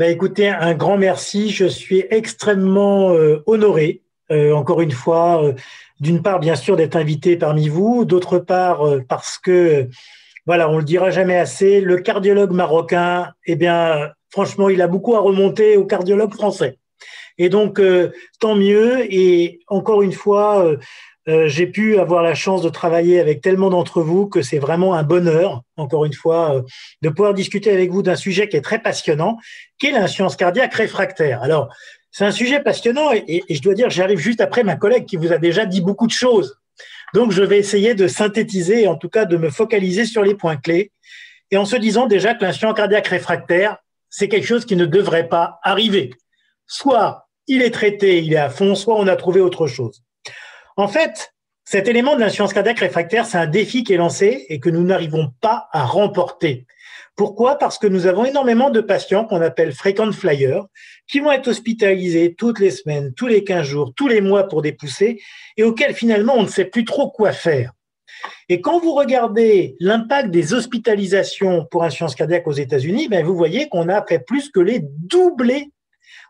Écoutez, un grand merci. Je suis extrêmement honoré, encore une fois, d'une part, bien sûr, d'être invité parmi vous, d'autre part, parce que, voilà, on le dira jamais assez, le cardiologue marocain, eh bien, franchement, il a beaucoup à remonter au cardiologue français. Et donc, tant mieux. Et encore une fois, j'ai pu avoir la chance de travailler avec tellement d'entre vous que c'est vraiment un bonheur, encore une fois, de pouvoir discuter avec vous d'un sujet qui est très passionnant, qui est l'insuffisance cardiaque réfractaire. Alors, c'est un sujet passionnant et je dois dire, j'arrive juste après ma collègue qui vous a déjà dit beaucoup de choses. Donc, je vais essayer de synthétiser et en tout cas de me focaliser sur les points clés. Et en se disant déjà que l'insuffisance cardiaque réfractaire, c'est quelque chose qui ne devrait pas arriver. Soit il est traité, il est à fond, soit on a trouvé autre chose. En fait, cet élément de l'insuffisance cardiaque réfractaire, c'est un défi qui est lancé et que nous n'arrivons pas à remporter. Pourquoi? Parce que nous avons énormément de patients qu'on appelle frequent flyers qui vont être hospitalisés toutes les semaines, tous les 15 jours, tous les mois pour des poussées et auxquels finalement on ne sait plus trop quoi faire. Et quand vous regardez l'impact des hospitalisations pour insuffisance cardiaque aux États-Unis, vous voyez qu'on a fait plus que les doublés.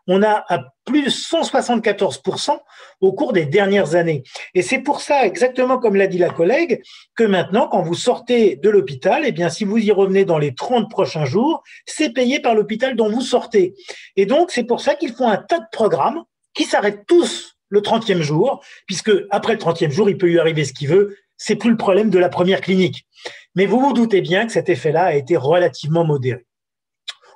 On a à plus de 174% au cours des dernières années. Et c'est pour ça, exactement comme l'a dit la collègue, que maintenant, quand vous sortez de l'hôpital, eh bien, si vous y revenez dans les 30 prochains jours, c'est payé par l'hôpital dont vous sortez. Et donc, c'est pour ça qu'ils font un tas de programmes qui s'arrêtent tous le 30e jour, puisque après le 30e jour, il peut lui arriver ce qu'il veut. C'est plus le problème de la première clinique. Mais vous vous doutez bien que cet effet-là a été relativement modéré.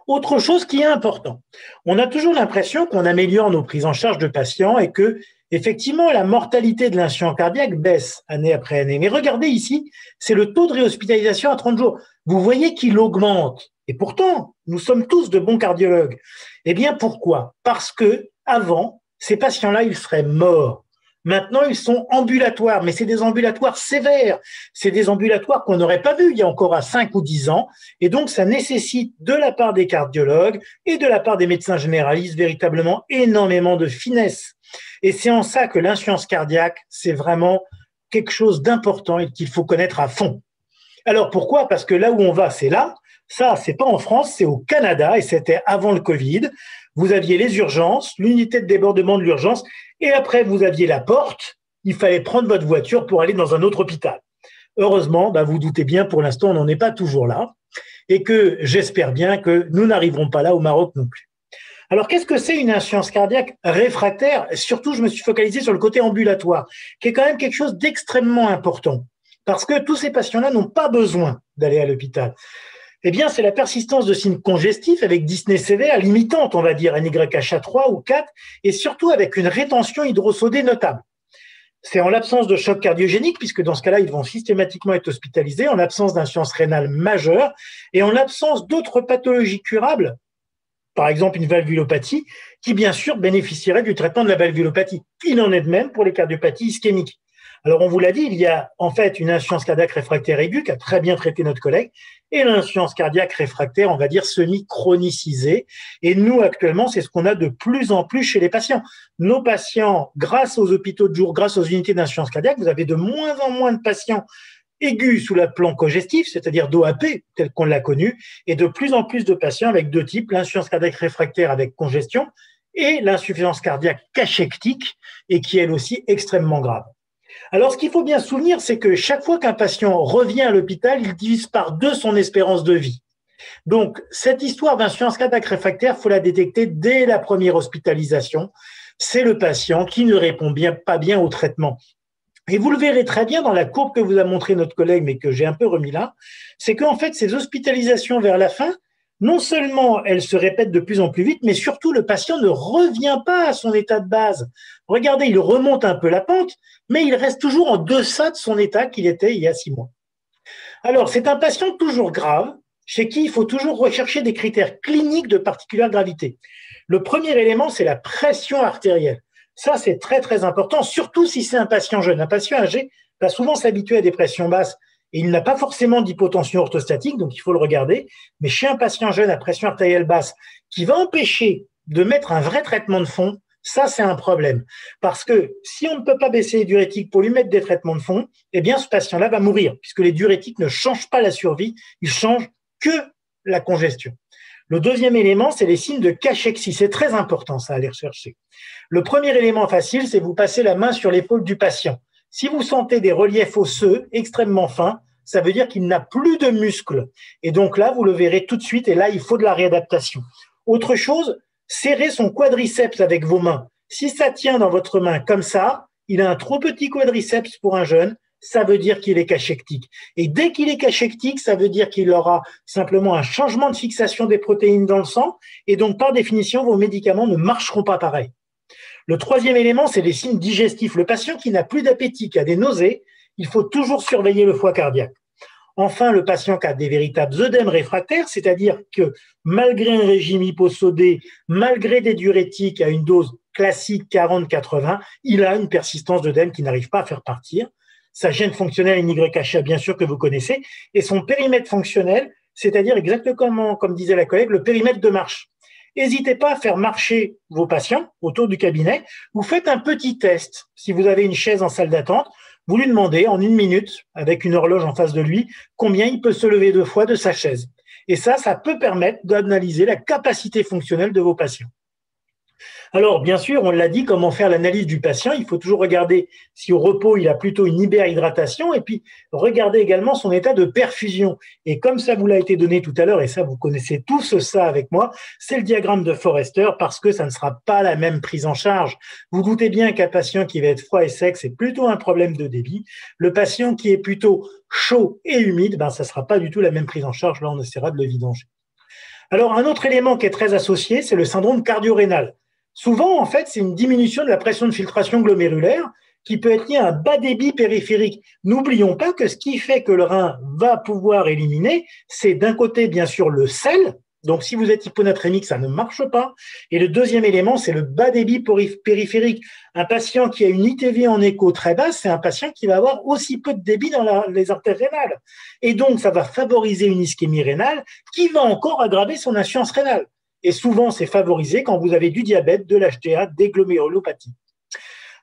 Autre chose qui est important, on a toujours l'impression qu'on améliore nos prises en charge de patients et que, effectivement, la mortalité de l'insuffisance cardiaque baisse année après année. Mais regardez ici, c'est le taux de réhospitalisation à 30 jours. Vous voyez qu'il augmente. Et pourtant, nous sommes tous de bons cardiologues. Eh bien, pourquoi? Parce que, avant, ces patients-là, ils seraient morts. Maintenant, ils sont ambulatoires, mais c'est des ambulatoires sévères. C'est des ambulatoires qu'on n'aurait pas vus il y a encore à 5 ou 10 ans. Et donc, ça nécessite de la part des cardiologues et de la part des médecins généralistes véritablement énormément de finesse. Et c'est en ça que l'insuffisance cardiaque, c'est vraiment quelque chose d'important et qu'il faut connaître à fond. Alors, pourquoi? Parce que là où on va, c'est là. Ça, c'est pas en France, c'est au Canada et c'était avant le Covid. Vous aviez les urgences, l'unité de débordement de l'urgence et après, vous aviez la porte. Il fallait prendre votre voiture pour aller dans un autre hôpital. Heureusement, vous doutez bien, pour l'instant, on n'en est pas toujours là et que j'espère bien que nous n'arriverons pas là au Maroc non plus. Alors, qu'est-ce que c'est une insuffisance cardiaque réfractaire? Surtout, je me suis focalisé sur le côté ambulatoire, qui est quand même quelque chose d'extrêmement important parce que tous ces patients-là n'ont pas besoin d'aller à l'hôpital. Eh bien, c'est la persistance de signes congestifs avec dyspnée sévère, limitante, on va dire, NYHA3 ou 4, et surtout avec une rétention hydrosodée notable. C'est en l'absence de choc cardiogénique, puisque dans ce cas-là, ils vont systématiquement être hospitalisés, en l'absence d'insuffisance rénale majeure, et en l'absence d'autres pathologies curables, par exemple une valvulopathie, qui bien sûr bénéficierait du traitement de la valvulopathie. Il en est de même pour les cardiopathies ischémiques. Alors, on vous l'a dit, il y a en fait une insuffisance cardiaque réfractaire aiguë qu'a très bien traité notre collègue et l'insuffisance cardiaque réfractaire, on va dire, semi-chronicisée. Et nous, actuellement, c'est ce qu'on a de plus en plus chez les patients. Nos patients, grâce aux hôpitaux de jour, grâce aux unités d'insuffisance cardiaque, vous avez de moins en moins de patients aigus sous le plan congestif, c'est-à-dire d'OAP, tel qu'on l'a connu, et de plus en plus de patients avec deux types, l'insuffisance cardiaque réfractaire avec congestion et l'insuffisance cardiaque cachectique, et qui est elle aussi extrêmement grave. Alors, ce qu'il faut bien se souvenir, c'est que chaque fois qu'un patient revient à l'hôpital, il divise par 2 son espérance de vie. Donc, cette histoire d'insuffisance cardiaque réfractaire, il faut la détecter dès la première hospitalisation. C'est le patient qui ne répond pas bien au traitement. Et vous le verrez très bien dans la courbe que vous a montré notre collègue, mais que j'ai un peu remis là, c'est qu'en fait, ces hospitalisations vers la fin, non seulement elles se répètent de plus en plus vite, mais surtout le patient ne revient pas à son état de base. Regardez, il remonte un peu la pente, mais il reste toujours en deçà de son état qu'il était il y a 6 mois. Alors, c'est un patient toujours grave, chez qui il faut toujours rechercher des critères cliniques de particulière gravité. Le premier élément, c'est la pression artérielle. Ça, c'est très, très important, surtout si c'est un patient jeune. Un patient âgé va souvent s'habituer à des pressions basses et il n'a pas forcément d'hypotension orthostatique, donc il faut le regarder. Mais chez un patient jeune à pression artérielle basse qui va empêcher de mettre un vrai traitement de fond, ça, c'est un problème. Parce que si on ne peut pas baisser les diurétiques pour lui mettre des traitements de fond, eh bien, ce patient-là va mourir, puisque les diurétiques ne changent pas la survie, ils changent que la congestion. Le deuxième élément, c'est les signes de cachexie. C'est très important, ça, à aller rechercher. Le premier élément facile, c'est vous passer la main sur l'épaule du patient. Si vous sentez des reliefs osseux extrêmement fins, ça veut dire qu'il n'a plus de muscles. Et donc là, vous le verrez tout de suite, et là, il faut de la réadaptation. Autre chose, serrez son quadriceps avec vos mains. Si ça tient dans votre main comme ça, il a un trop petit quadriceps pour un jeune, ça veut dire qu'il est cachectique. Et dès qu'il est cachectique, ça veut dire qu'il aura simplement un changement de fixation des protéines dans le sang, et donc par définition, vos médicaments ne marcheront pas pareil. Le troisième élément, c'est les signes digestifs. Le patient qui n'a plus d'appétit, qui a des nausées, il faut toujours surveiller le foie cardiaque. Enfin, le patient qui a des véritables œdèmes réfractaires, c'est-à-dire que malgré un régime hyposodé, malgré des diurétiques à une dose classique 40-80, il a une persistance d'œdème qui n'arrive pas à faire partir. Sa gêne fonctionnelle NYHA, bien sûr que vous connaissez, et son périmètre fonctionnel, c'est-à-dire exactement comme disait la collègue, le périmètre de marche. N'hésitez pas à faire marcher vos patients autour du cabinet. Vous faites un petit test. Si vous avez une chaise en salle d'attente, vous lui demandez en 1 minute, avec une horloge en face de lui, combien il peut se lever 2 fois de sa chaise. Et ça peut permettre d'analyser la capacité fonctionnelle de vos patients. Alors, bien sûr, on l'a dit, comment faire l'analyse du patient. Il faut toujours regarder si au repos, il a plutôt une hyperhydratation et puis regarder également son état de perfusion. Et comme ça vous l'a été donné tout à l'heure, et ça, vous connaissez tous ça avec moi, c'est le diagramme de Forrester parce que ça ne sera pas la même prise en charge. Vous doutez bien qu'un patient qui va être froid et sec, c'est plutôt un problème de débit. Le patient qui est plutôt chaud et humide, ça ne sera pas du tout la même prise en charge. Là, on essaiera de le vidanger. Alors, un autre élément qui est très associé, c'est le syndrome cardio-rénal. Souvent, en fait, c'est une diminution de la pression de filtration glomérulaire qui peut être liée à un bas débit périphérique. N'oublions pas que ce qui fait que le rein va pouvoir éliminer, c'est d'un côté, bien sûr, le sel. Donc, si vous êtes hyponatrémique, ça ne marche pas. Et le deuxième élément, c'est le bas débit périphérique. Un patient qui a une ITV en écho très basse, c'est un patient qui va avoir aussi peu de débit dans les artères rénales. Et donc, ça va favoriser une ischémie rénale qui va encore aggraver son insuffisance rénale. Et souvent, c'est favorisé quand vous avez du diabète, de l'HTA, des glomérulopathies.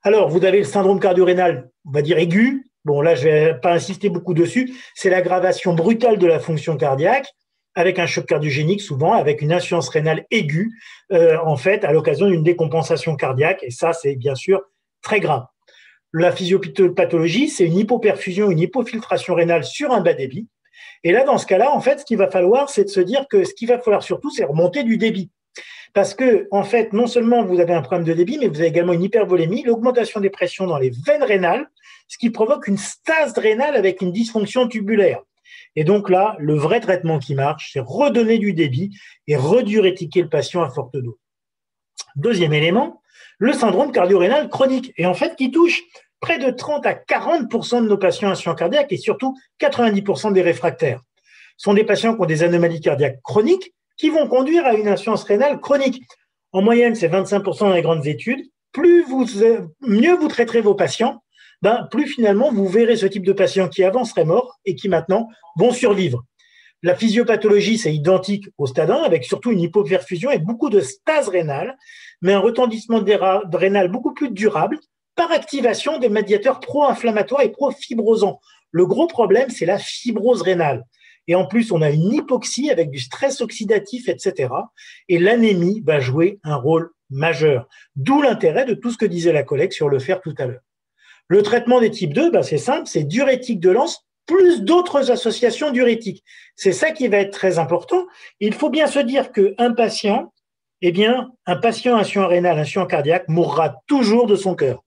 Alors, vous avez le syndrome cardio-rénal, on va dire aigu. Bon, là, je ne vais pas insister beaucoup dessus. C'est l'aggravation brutale de la fonction cardiaque avec un choc cardiogénique, souvent avec une insuffisance rénale aiguë, en fait, à l'occasion d'une décompensation cardiaque. Et ça, c'est bien sûr très grave. La physiopathologie, c'est une hypoperfusion, une hypofiltration rénale sur un bas débit. Et là, dans ce cas-là, en fait, ce qu'il va falloir, c'est de se dire que ce qu'il va falloir surtout, c'est remonter du débit. Parce que, en fait, non seulement vous avez un problème de débit, mais vous avez également une hypervolémie, l'augmentation des pressions dans les veines rénales, ce qui provoque une stase rénale avec une dysfonction tubulaire. Et donc là, le vrai traitement qui marche, c'est redonner du débit et rediurétiquer le patient à forte dose. Deuxième élément, le syndrome cardio-rénal chronique, et en fait, qui touche près de 30 à 40% de nos patients insuffisants cardiaques et surtout 90% des réfractaires. Ce sont des patients qui ont des anomalies cardiaques chroniques qui vont conduire à une insuffisance rénale chronique. En moyenne, c'est 25% dans les grandes études. Mieux vous traiterez vos patients, plus finalement vous verrez ce type de patients qui avant seraient morts et qui maintenant vont survivre. La physiopathologie, c'est identique au stade 1, avec surtout une hypoperfusion et beaucoup de stase rénale, mais un retentissement rénal beaucoup plus durable par activation des médiateurs pro-inflammatoires et pro-fibrosants. Le gros problème, c'est la fibrose rénale. Et en plus, on a une hypoxie avec du stress oxydatif, etc. Et l'anémie va jouer un rôle majeur. D'où l'intérêt de tout ce que disait la collègue sur le fer tout à l'heure. Le traitement des types 2, c'est simple, c'est diurétique de lance plus d'autres associations diurétiques. C'est ça qui va être très important. Il faut bien se dire qu'un patient, un patient insuffisant rénal, insuffisant cardiaque, mourra toujours de son cœur.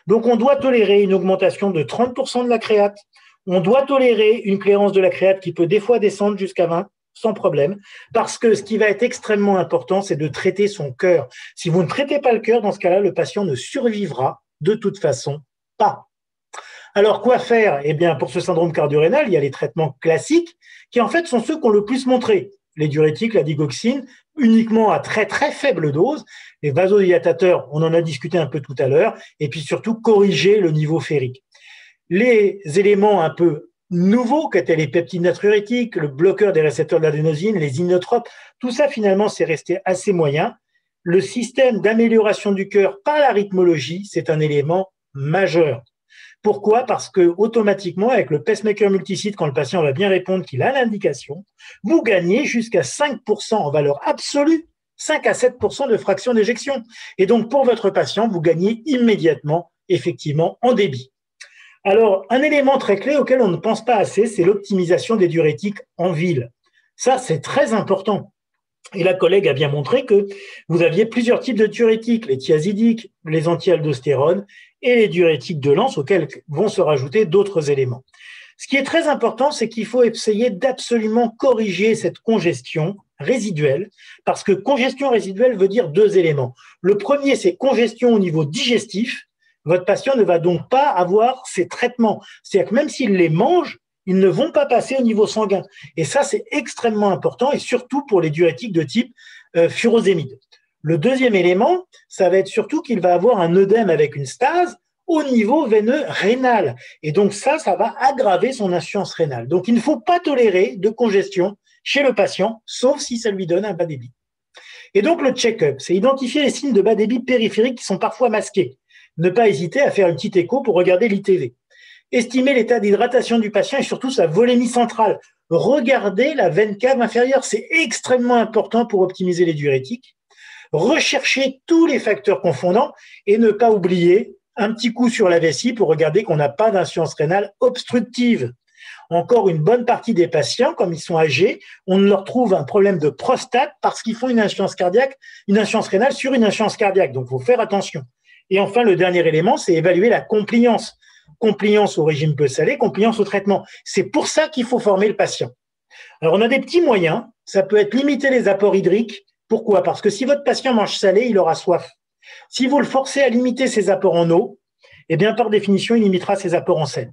Donc, on doit tolérer une augmentation de 30% de la créate. On doit tolérer une clairance de la créate qui peut des fois descendre jusqu'à 20 sans problème, parce que ce qui va être extrêmement important, c'est de traiter son cœur. Si vous ne traitez pas le cœur, dans ce cas-là, le patient ne survivra de toute façon pas. Alors, quoi faire? Pour ce syndrome cardio-rénal, il y a les traitements classiques qui, en fait, sont ceux qu'on le plus montré. Les diurétiques, la digoxine, uniquement à très, très faible dose. Les vasodilatateurs, on en a discuté un peu tout à l'heure. Et puis, surtout, corriger le niveau ferrique. Les éléments un peu nouveaux, qu'étaient les peptides natriurétiques, le bloqueur des récepteurs de l'adénosine, les inotropes, tout ça, finalement, c'est resté assez moyen. Le système d'amélioration du cœur par la rythmologie, c'est un élément majeur. Pourquoi? Parce que automatiquement, avec le pacemaker multisite, quand le patient va bien répondre qu'il a l'indication, vous gagnez jusqu'à 5% en valeur absolue, 5 à 7% de fraction d'éjection. Et donc, pour votre patient, vous gagnez immédiatement, effectivement, en débit. Alors, un élément très clé auquel on ne pense pas assez, c'est l'optimisation des diurétiques en ville. Ça, c'est très important. Et la collègue a bien montré que vous aviez plusieurs types de diurétiques, les thiazidiques, les antialdostérones et les diurétiques de Lens auxquels vont se rajouter d'autres éléments. Ce qui est très important, c'est qu'il faut essayer d'absolument corriger cette congestion résiduelle, parce que congestion résiduelle veut dire deux éléments. Le premier, c'est congestion au niveau digestif. Votre patient ne va donc pas avoir ces traitements. C'est-à-dire que même s'il les mange, ils ne vont pas passer au niveau sanguin. Et ça, c'est extrêmement important, et surtout pour les diurétiques de type furosémide. Le deuxième élément, ça va être surtout qu'il va avoir un œdème avec une stase au niveau veineux rénal. Et donc ça va aggraver son insuffisance rénale. Donc il ne faut pas tolérer de congestion chez le patient, sauf si ça lui donne un bas débit. Et donc le check-up, c'est identifier les signes de bas débit périphériques qui sont parfois masqués. Ne pas hésiter à faire une petite écho pour regarder l'ITV. Estimer l'état d'hydratation du patient et surtout sa volémie centrale. Regardez la veine cave inférieure, c'est extrêmement important pour optimiser les diurétiques. Rechercher tous les facteurs confondants et ne pas oublier un petit coup sur la vessie pour regarder qu'on n'a pas d'insuffisance rénale obstructive. Encore une bonne partie des patients, comme ils sont âgés, on leur trouve un problème de prostate parce qu'ils font une insuffisance cardiaque, une insuffisance rénale sur une insuffisance cardiaque. Donc, il faut faire attention. Et enfin, le dernier élément, c'est évaluer la compliance. Compliance au régime peu salé, compliance au traitement. C'est pour ça qu'il faut former le patient. Alors, on a des petits moyens. Ça peut être limiter les apports hydriques. Pourquoi? Parce que si votre patient mange salé, il aura soif. Si vous le forcez à limiter ses apports en eau, eh bien, par définition, il limitera ses apports en sel.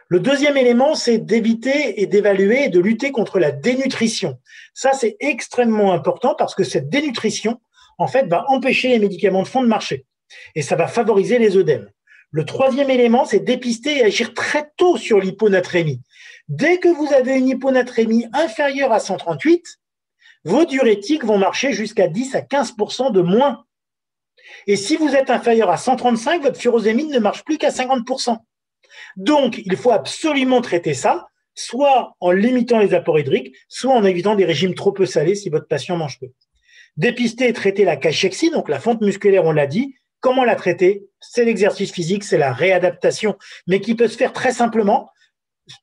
Le deuxième élément, c'est d'éviter et d'évaluer et de lutter contre la dénutrition. Ça, c'est extrêmement important parce que cette dénutrition, en fait, va empêcher les médicaments de fond de marcher et ça va favoriser les œdèmes. Le troisième élément, c'est dépister et agir très tôt sur l'hyponatrémie. Dès que vous avez une hyponatrémie inférieure à 138, vos diurétiques vont marcher jusqu'à 10 à 15% de moins. Et si vous êtes inférieur à 135, votre furosémide ne marche plus qu'à 50%. Donc, il faut absolument traiter ça, soit en limitant les apports hydriques, soit en évitant des régimes trop peu salés si votre patient mange peu. Dépister et traiter la cachexie, donc la fonte musculaire, on l'a dit. Comment la traiter? C'est l'exercice physique, c'est la réadaptation, mais qui peut se faire très simplement.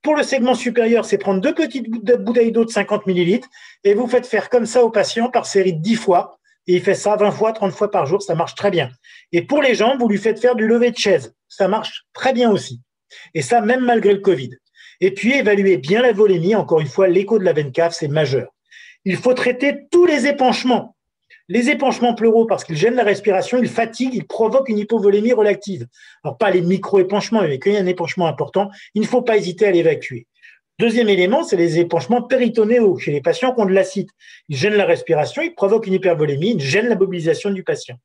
Pour le segment supérieur, c'est prendre 2 petites bouteilles d'eau de 50 millilitres et vous faites faire comme ça au patient par série de 10 fois. Et il fait ça 20 fois, 30 fois par jour, ça marche très bien. Et pour les jambes, vous lui faites faire du lever de chaise. Ça marche très bien aussi. Et ça, même malgré le Covid. Et puis, évaluer bien la volémie. Encore une fois, l'écho de la veine cave, c'est majeur. Il faut traiter tous les épanchements. Les épanchements pleuraux, parce qu'ils gênent la respiration, ils fatiguent, ils provoquent une hypovolémie relative. Alors, pas les micro-épanchements, mais quand il y a un épanchement important, il ne faut pas hésiter à l'évacuer. Deuxième élément, c'est les épanchements péritonéaux chez les patients qui ont de l'acide. Ils gênent la respiration, ils provoquent une hypervolémie, ils gênent la mobilisation du patient.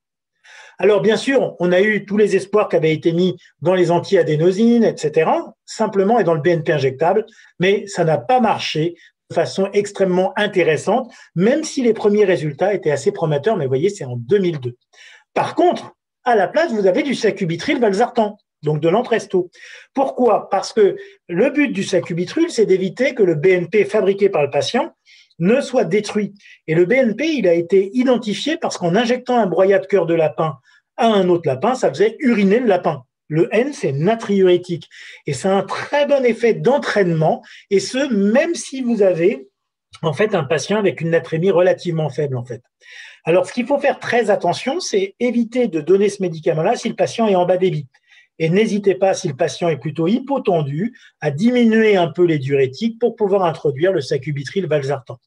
Alors, bien sûr, on a eu tous les espoirs qui avaient été mis dans les anti-adénosines, etc., simplement et dans le BNP injectable, mais ça n'a pas marché de façon extrêmement intéressante, même si les premiers résultats étaient assez prometteurs, mais vous voyez, c'est en 2002. Par contre, à la place, vous avez du sacubitril/valsartan, donc de l'Entresto. Pourquoi? Parce que le but du sacubitril, c'est d'éviter que le BNP fabriqué par le patient ne soit détruit. Et le BNP, il a été identifié parce qu'en injectant un broyat de cœur de lapin à un autre lapin, ça faisait uriner le lapin. Le N, c'est natriurétique. Et ça a un très bon effet d'entraînement, et ce, même si vous avez en fait un patient avec une natrémie relativement faible, en fait. Alors, ce qu'il faut faire très attention, c'est éviter de donner ce médicament-là si le patient est en bas débit. Et n'hésitez pas, si le patient est plutôt hypotendu, à diminuer un peu les diurétiques pour pouvoir introduire le sacubitril/valsartan.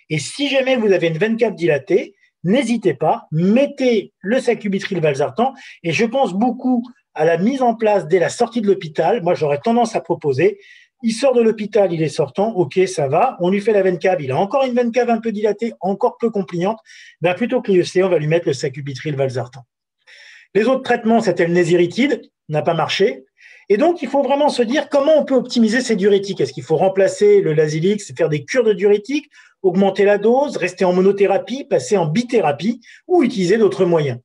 Et si jamais vous avez une veine cave dilatée, n'hésitez pas, mettez le sacubitril/valsartan. Et je pense beaucoup à la mise en place dès la sortie de l'hôpital. Moi, j'aurais tendance à proposer, il sort de l'hôpital, il est sortant, ok, ça va, on lui fait la veine cave, il a encore une veine cave un peu dilatée, encore peu compliante, ben plutôt que l'IEC, on va lui mettre le sacubitril/valsartan. Les autres traitements, c'était le nésiritide, n'a pas marché. Et donc, il faut vraiment se dire comment on peut optimiser ces diurétiques. Est-ce qu'il faut remplacer le Lasix, faire des cures de diurétiques, augmenter la dose, rester en monothérapie, passer en bithérapie ou utiliser d'autres moyens?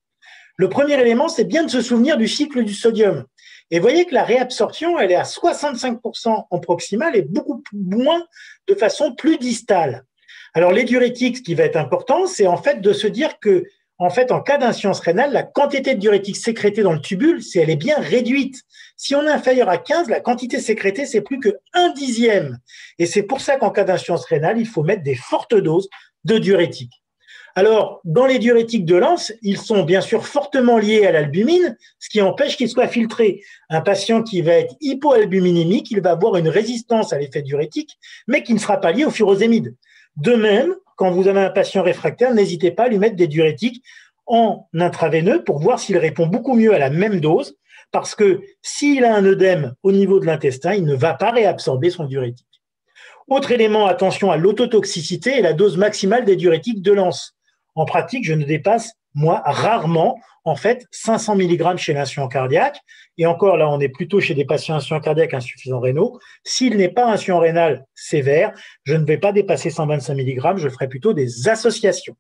Le premier élément, c'est bien de se souvenir du cycle du sodium. Et vous voyez que la réabsorption, elle est à 65% en proximal et beaucoup moins de façon plus distale. Alors, les diurétiques, ce qui va être important, c'est en fait de se dire que, en fait, en cas d'insuffisance rénale, la quantité de diurétique sécrétée dans le tubule, elle est bien réduite. Si on est inférieur à 15, la quantité sécrétée, c'est plus que 1/10. Et c'est pour ça qu'en cas d'insuffisance rénale, il faut mettre des fortes doses de diurétiques. Alors, dans les diurétiques de Lens, ils sont bien sûr fortement liés à l'albumine, ce qui empêche qu'ils soient filtrés. Un patient qui va être hypoalbuminémique, il va avoir une résistance à l'effet diurétique, mais qui ne sera pas lié au furosémide. De même, quand vous avez un patient réfractaire, n'hésitez pas à lui mettre des diurétiques en intraveineux pour voir s'il répond beaucoup mieux à la même dose, parce que s'il a un œdème au niveau de l'intestin, il ne va pas réabsorber son diurétique. Autre élément, attention à l'autotoxicité et la dose maximale des diurétiques de Lens. En pratique, je ne dépasse, moi, rarement, en fait, 500 mg chez l'insuffisant cardiaque. Et encore, là, on est plutôt chez des patients insuffisants cardiaques insuffisants rénaux. S'il n'est pas insuffisant rénal sévère, je ne vais pas dépasser 125 mg, je ferai plutôt des associations.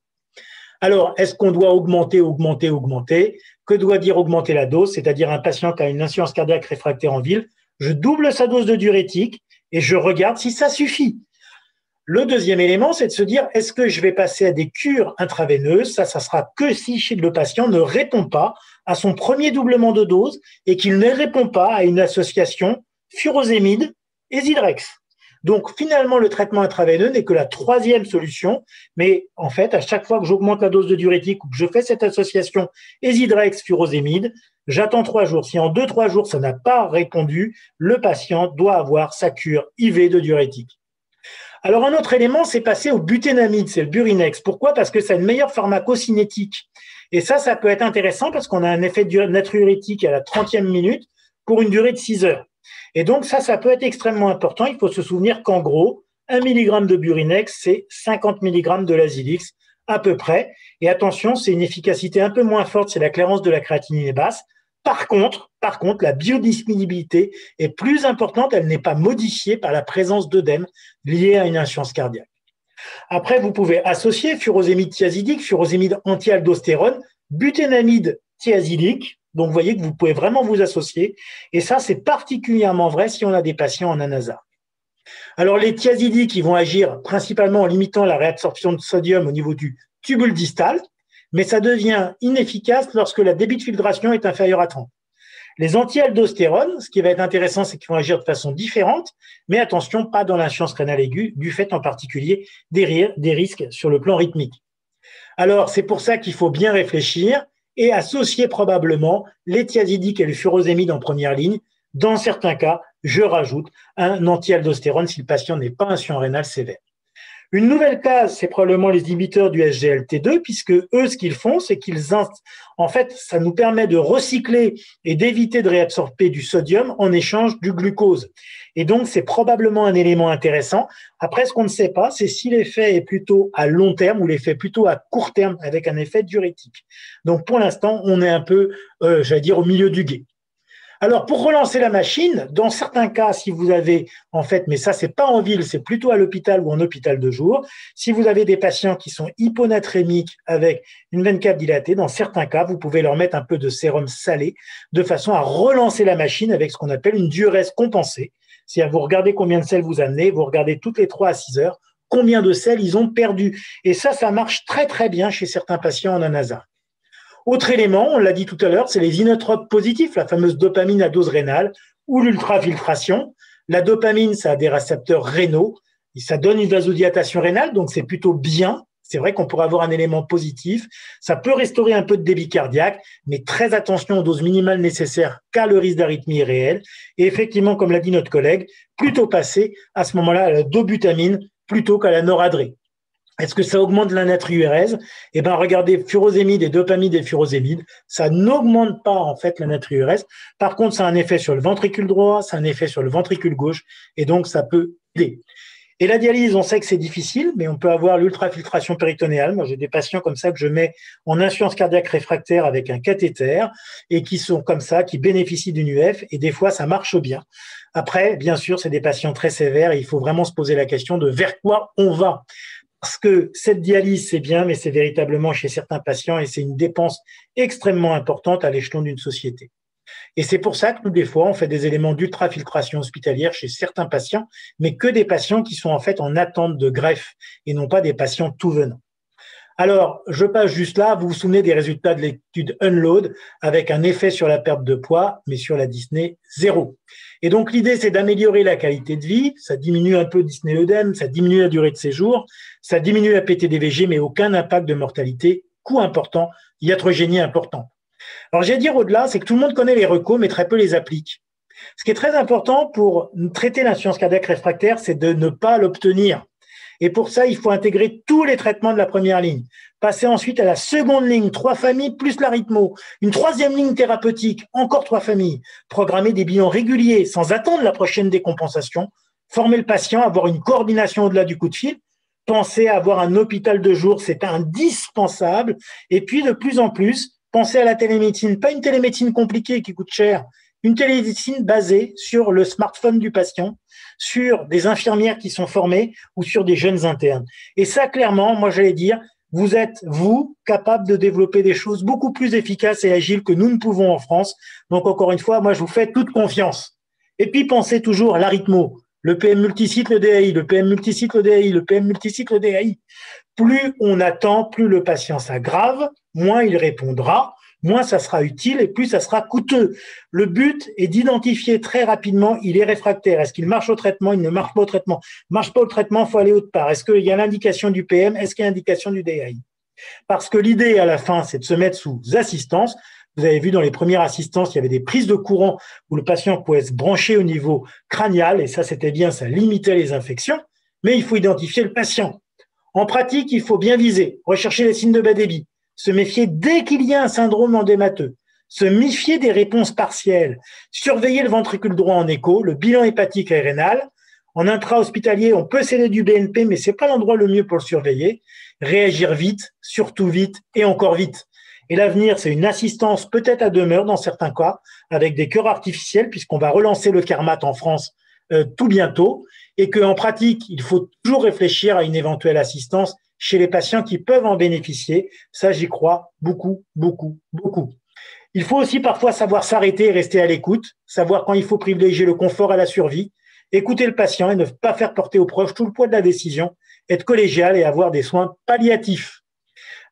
Alors, est-ce qu'on doit augmenter? Que doit dire augmenter la dose? C'est-à-dire un patient qui a une insuffisance cardiaque réfractaire en ville, je double sa dose de diurétique et je regarde si ça suffit. Le deuxième élément, c'est de se dire, est-ce que je vais passer à des cures intraveineuses? Ça sera que si le patient ne répond pas à son premier doublement de dose et qu'il ne répond pas à une association furosémide et Zidrex. Donc, finalement, le traitement intraveineux n'est que la troisième solution. Mais en fait, à chaque fois que j'augmente la dose de diurétique ou que je fais cette association Zidrex furosémide, j'attends 3 jours. Si en 2-3 jours, ça n'a pas répondu, le patient doit avoir sa cure IV de diurétique. Alors, un autre élément, c'est passer au buténamide, c'est le Burinex. Pourquoi? Parce que ça a une meilleure pharmacocinétique. Et ça peut être intéressant parce qu'on a un effet natriurétique à la 30e minute pour une durée de 6 heures. Et donc, ça peut être extrêmement important. Il faut se souvenir qu'en gros, 1 mg de Burinex, c'est 50 mg de Lasix à peu près. Et attention, c'est une efficacité un peu moins forte, c'est la clairance de la créatinine est basse. Par contre, la biodisponibilité est plus importante, elle n'est pas modifiée par la présence d'œdème lié à une insuffisance cardiaque. Après, vous pouvez associer furosémide thiazidique, furosémide anti-aldostérone, buténamide thiazidique. Donc, vous voyez que vous pouvez vraiment vous associer. Et ça, c'est particulièrement vrai si on a des patients en anasarde. Alors, les thiazidiques, ils vont agir principalement en limitant la réabsorption de sodium au niveau du tubule distal, mais ça devient inefficace lorsque la débit de filtration est inférieur à 30. Les anti-aldostérones, ce qui va être intéressant, c'est qu'ils vont agir de façon différente, mais attention, pas dans l'insuffisance rénale aiguë, du fait en particulier des risques sur le plan rythmique. Alors, c'est pour ça qu'il faut bien réfléchir et associer probablement les thiazidiques et le furosémide en première ligne. Dans certains cas, je rajoute un anti-aldostérone si le patient n'est pas insuffisant rénal sévère. Une nouvelle case, c'est probablement les inhibiteurs du SGLT2, puisque eux, ce qu'ils font, c'est en fait, ça nous permet de recycler et d'éviter de réabsorber du sodium en échange du glucose. Et donc, c'est probablement un élément intéressant. Après, ce qu'on ne sait pas, c'est si l'effet est plutôt à long terme ou l'effet plutôt à court terme avec un effet diurétique. Donc, pour l'instant, on est un peu, j'allais dire, au milieu du gué. Alors, pour relancer la machine, dans certains cas, si vous avez, en fait, mais ça, c'est pas en ville, c'est plutôt à l'hôpital ou en hôpital de jour, si vous avez des patients qui sont hyponatrémiques avec une veine cave dilatée, dans certains cas, vous pouvez leur mettre un peu de sérum salé de façon à relancer la machine avec ce qu'on appelle une diurèse compensée. C'est-à-dire, vous regardez combien de sels vous amenez, vous regardez toutes les 3 à 6 heures, combien de sels ils ont perdu. Et ça marche très, très bien chez certains patients en anasarde. Autre élément, on l'a dit tout à l'heure, c'est les inotropes positifs, la fameuse dopamine à dose rénale ou l'ultrafiltration. La dopamine, ça a des récepteurs rénaux, et ça donne une vasodilatation rénale, donc c'est plutôt bien. C'est vrai qu'on pourrait avoir un élément positif. Ça peut restaurer un peu de débit cardiaque, mais très attention aux doses minimales nécessaires car le risque d'arythmie est réel. Et effectivement, comme l'a dit notre collègue, plutôt passer à ce moment-là à la dobutamine plutôt qu'à la noradrée. Est-ce que ça augmente la natriurèse? Eh bien, regardez, furosémide et dopamide et furosémide, ça n'augmente pas en fait la natriurèse. Par contre, ça a un effet sur le ventricule droit, ça a un effet sur le ventricule gauche, et donc ça peut aider. Et la dialyse, on sait que c'est difficile, mais on peut avoir l'ultrafiltration péritonéale. Moi, j'ai des patients comme ça que je mets en insuffisance cardiaque réfractaire avec un cathéter et qui sont comme ça, qui bénéficient d'une UF, et des fois, ça marche bien. Après, bien sûr, c'est des patients très sévères et il faut vraiment se poser la question de vers quoi on va. Parce que cette dialyse, c'est bien, mais c'est véritablement chez certains patients et c'est une dépense extrêmement importante à l'échelon d'une société. Et c'est pour ça que nous, des fois, on fait des éléments d'ultrafiltration hospitalière chez certains patients, mais que des patients qui sont en fait en attente de greffe et non pas des patients tout venant. Alors, je passe juste là. Vous vous souvenez des résultats de l'étude Unload avec un effet sur la perte de poids, mais sur la dyspnée, zéro. Et donc, l'idée, c'est d'améliorer la qualité de vie. Ça diminue un peu le dyspnée-œdème, ça diminue la durée de séjour, ça diminue la PTDVG, mais aucun impact de mortalité, coût important, iatrogénie important. Alors, j'ai à dire au-delà, c'est que tout le monde connaît les recos, mais très peu les applique. Ce qui est très important pour traiter l'insuffisance cardiaque réfractaire, c'est de ne pas l'obtenir. Et pour ça, il faut intégrer tous les traitements de la première ligne. Passer ensuite à la seconde ligne, 3 familles plus l'arythmo. Une troisième ligne thérapeutique, encore 3 familles. Programmer des bilans réguliers sans attendre la prochaine décompensation. Former le patient, avoir une coordination au-delà du coup de fil. Penser à avoir un hôpital de jour, c'est indispensable. Et puis, de plus en plus, penser à la télémédecine. Pas une télémédecine compliquée qui coûte cher. Une télémédecine basée sur le smartphone du patient, sur des infirmières qui sont formées ou sur des jeunes internes. Et ça, clairement, moi, j'allais dire, vous êtes, vous, capable de développer des choses beaucoup plus efficaces et agiles que nous ne pouvons en France. Donc, encore une fois, moi, je vous fais toute confiance. Et puis, pensez toujours à l'arythmo, le PM multisite, le DAI, le PM multisite, le DAI, le PM multisite, le DAI. Plus on attend, plus le patient s'aggrave, moins il répondra, moins ça sera utile et plus ça sera coûteux. Le but est d'identifier très rapidement, il est réfractaire. Est-ce qu'il marche au traitement? Il ne marche pas au traitement. Marche pas au traitement, il faut aller autre part. Est-ce qu'il y a l'indication du PM? Est-ce qu'il y a l'indication du DAI? Parce que l'idée à la fin, c'est de se mettre sous assistance. Vous avez vu dans les premières assistances, il y avait des prises de courant où le patient pouvait se brancher au niveau crânial et ça, c'était bien, ça limitait les infections. Mais il faut identifier le patient. En pratique, il faut bien viser, rechercher les signes de bas débit, se méfier dès qu'il y a un syndrome endémateux, se méfier des réponses partielles, surveiller le ventricule droit en écho, le bilan hépatique et rénal. En intra-hospitalier, on peut céder du BNP, mais c'est pas l'endroit le mieux pour le surveiller. Réagir vite, surtout vite et encore vite. Et l'avenir, c'est une assistance peut-être à demeure dans certains cas, avec des cœurs artificiels, puisqu'on va relancer le Carmat en France tout bientôt, et qu'en pratique, il faut toujours réfléchir à une éventuelle assistance chez les patients qui peuvent en bénéficier. Ça, j'y crois beaucoup, beaucoup, beaucoup. Il faut aussi parfois savoir s'arrêter et rester à l'écoute, savoir quand il faut privilégier le confort à la survie, écouter le patient et ne pas faire porter aux proches tout le poids de la décision, être collégial et avoir des soins palliatifs.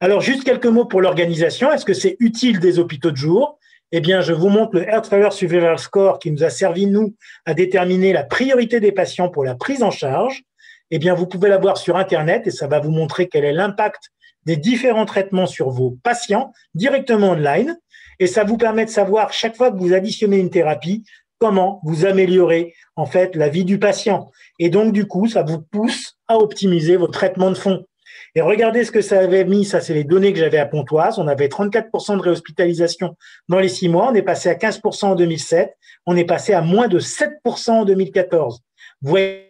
Alors, juste quelques mots pour l'organisation. Est-ce que c'est utile des hôpitaux de jour? Eh bien, je vous montre le Heart Failure Survival Score qui nous a servi, nous, à déterminer la priorité des patients pour la prise en charge. Eh bien, vous pouvez la voir sur Internet et ça va vous montrer quel est l'impact des différents traitements sur vos patients directement online. Et ça vous permet de savoir, chaque fois que vous additionnez une thérapie, comment vous améliorez, en fait, la vie du patient. Et donc, du coup, ça vous pousse à optimiser vos traitements de fond. Et regardez ce que ça avait mis, ça c'est les données que j'avais à Pontoise, on avait 34% de réhospitalisation dans les 6 mois, on est passé à 15% en 2007, on est passé à moins de 7% en 2014. Vous voyez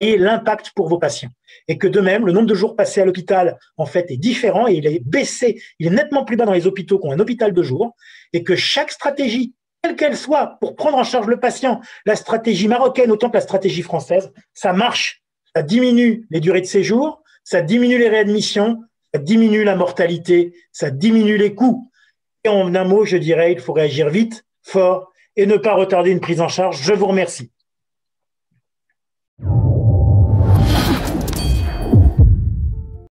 l'impact pour vos patients. Et que de même, le nombre de jours passés à l'hôpital, en fait, est différent et il est baissé, il est nettement plus bas dans les hôpitaux qu'un hôpital de jour et que chaque stratégie, quelle qu'elle soit, pour prendre en charge le patient, la stratégie marocaine autant que la stratégie française, ça marche. Ça diminue les durées de séjour, ça diminue les réadmissions, ça diminue la mortalité, ça diminue les coûts. Et en un mot, je dirais, il faut réagir vite, fort et ne pas retarder une prise en charge. Je vous remercie.